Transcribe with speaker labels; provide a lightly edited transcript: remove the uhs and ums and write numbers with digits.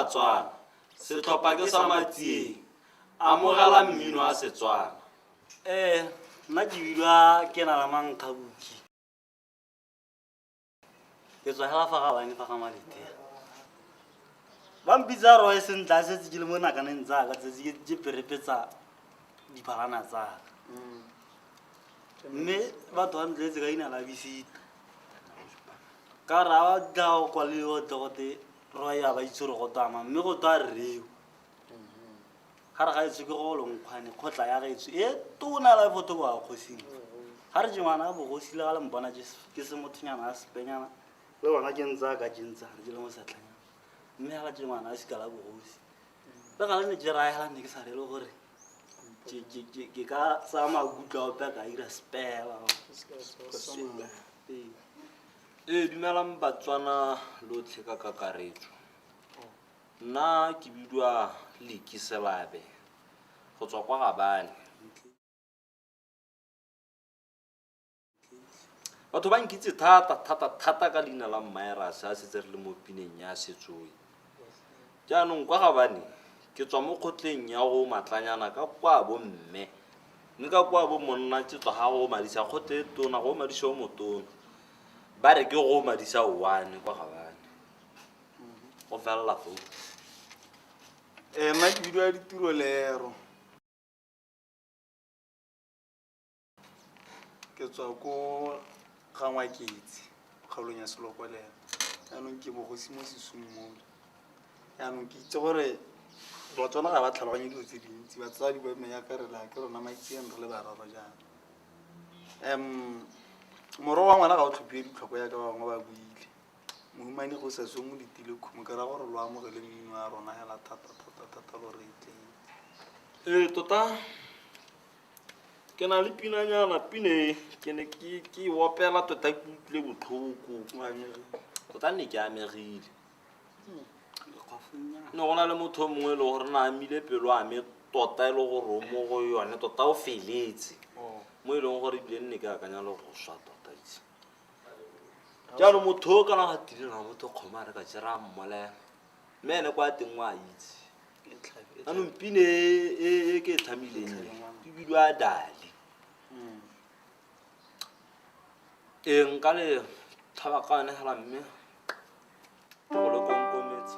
Speaker 1: Batswana, setlhopha ke sa Matsieng, amogela mmino a Setswana.
Speaker 2: Nna ke bidwa ke na la Mankgabuki. Ke tswa hela fa ga bane fa ga malete. Ba mpitsa roe sentle a setse ke le mo nakaneng tsaka tsetse ke perepetsa diphalana tsaka. Mme batho ba ntletse ka ina la Bisita. Ka ra ba tla kwa le yo tlogote roe ya ba itse re go tama mme go twa reo. Ga ga itse ke go longkhwane khotla ya gaetso tona la foto ba khosing. Ga re jengwana a bogosi le ga le mbona ke se mothonyana a sepenyana le bona ke ntsa ka jentsa re le mo satlanya. Mme ga jengwana a se ka la bogosi. Le ga le ne ke ra ya ne ke sa re le gore ke ka sa magutla o pa ka ira spela.
Speaker 1: Dumelang Batswana lotlhe ka kakaretso. Nna ke bidwa Lekiselabe go tswa kwa Gabane. Batho ba nkitse thata ka leina la Mmaerasa a setse re le mo pineng ya Setsoi. Jaanong kwa Gabane ke tswa mo kgotleng ya go matlanyana ka kwa bo mme. Mme ka kwa bo monna ke tswa ga go madisa kgotle tona go madisa o motona. Ba re ke go madisa one kwa Gabane. Go fella fo.
Speaker 3: Nna ke bidwa Ditiro Lero. Ke tswa ko Gangwaketsi kgaolong ya Selokolelo. Jaanong ke bogosi mo Sesong mo. Jaanong ke itse gore Batswana ga ba tlhaloganye dilo tse dintsi. Batsadi ba me ya ka re la ke rona Maitseng re le bararo jana. Moro wa ngwana ga o tlhophiwe ditlhoko ya ka bangwe ba buile. Mohumane go sa song mo ditile khumo ka ra gore lo amogele mmino a rona hela thata lo re itleng.
Speaker 1: Tota ke na le pinanyana pine ke ne ke wopela tota ke utlwile botlhoko. Tota ne ke amegile. No gona le motho mongwe le gore na amile pelo a me tota ile gore o mo go yone tota o feletse. Mo ile gore bile nne ke akanya le go swa tota itse. Jalo motho ka na gatile na motho khoma re ka tsira mmole. Mene kwa teng wa itse. Ano mpine ke thamileng ke bidwa Dali. Nka le thabakane hala mme go le konkometse.